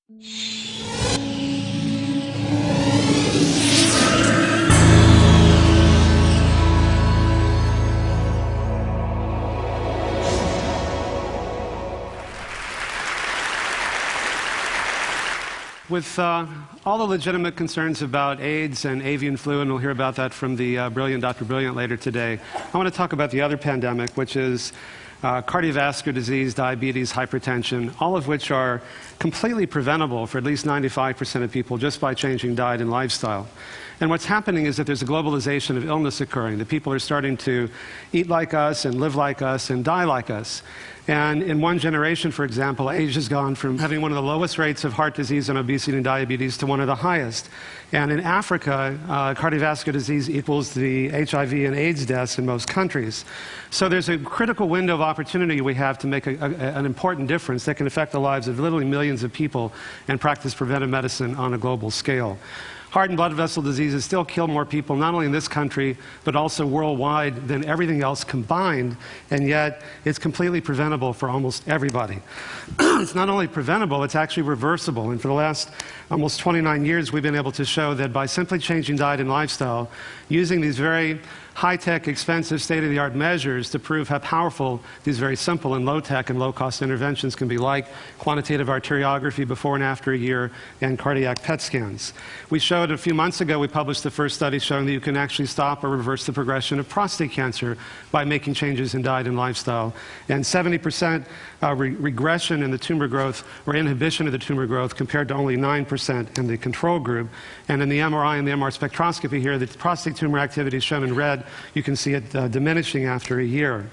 With all the legitimate concerns about AIDS and avian flu, and we'll hear about that from the brilliant Dr. Brilliant later today, I want to talk about the other pandemic, which is cardiovascular disease, diabetes, hypertension, all of which are completely preventable for at least 95% of people just by changing diet and lifestyle. And what's happening is that there's a globalization of illness occurring. The people are starting to eat like us and live like us and die like us. And in one generation, for example, Asia's gone from having one of the lowest rates of heart disease and obesity and diabetes to one of the highest. And in Africa, cardiovascular disease equals the HIV and AIDS deaths in most countries. So there's a critical window of opportunity we have to make an important difference that can affect the lives of literally millions of people and practice preventive medicine on a global scale. Heart and blood vessel diseases still kill more people, not only in this country, but also worldwide than everything else combined, and yet it's completely preventable for almost everybody. It's not only preventable, it's actually reversible. And for the last almost 29 years, we've been able to show that by simply changing diet and lifestyle, using these very high-tech, expensive, state-of-the-art measures to prove how powerful these very simple and low-tech and low-cost interventions can be, like quantitative arteriography before and after a year and cardiac PET scans. We showed a few months ago, we published the first study showing that you can actually stop or reverse the progression of prostate cancer by making changes in diet and lifestyle. And 70% regression in the tumor growth or inhibition of the tumor growth compared to only 9% in the control group. And in the MRI and the MR spectroscopy here, the prostate tumor activity is shown in red. You can see it diminishing after a year.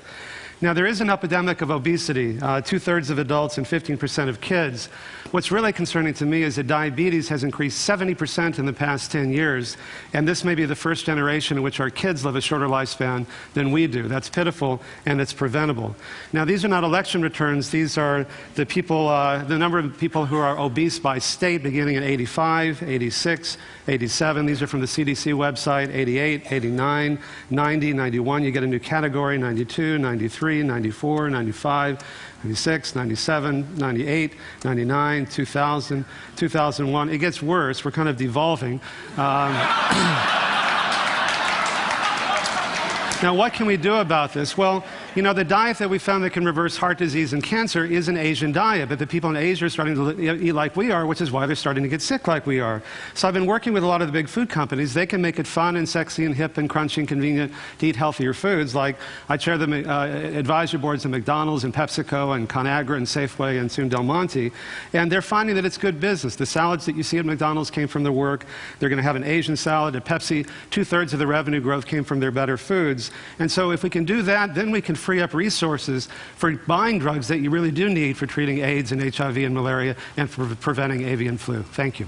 Now, there is an epidemic of obesity, 2/3 of adults and 15% of kids. What's really concerning to me is that diabetes has increased 70% in the past 10 years, and this may be the first generation in which our kids live a shorter lifespan than we do. That's pitiful, and it's preventable. Now, these are not election returns. These are the people, the number of people who are obese by state beginning in 85, 86, 87. These are from the CDC website, 88, 89, 90, 91. You get a new category, 92, 93. 94, 95, 96, 97, 98, 99, 2000, 2001. It gets worse. We're kind of devolving. Now, what can we do about this? Well, you know, the diet that we found that can reverse heart disease and cancer is an Asian diet, but the people in Asia are starting to eat like we are, which is why they're starting to get sick like we are. So I've been working with a lot of the big food companies. They can make it fun and sexy and hip and crunchy and convenient to eat healthier foods. Like I chair the advisory boards of McDonald's and PepsiCo and ConAgra and Safeway and soon Del Monte, and they're finding that it's good business. The salads that you see at McDonald's came from their work. They're going to have an Asian salad. At Pepsi, 2/3 of the revenue growth came from their better foods. And so if we can do that, then we can free up resources for buying drugs that you really do need for treating AIDS and HIV and malaria and for preventing avian flu. Thank you.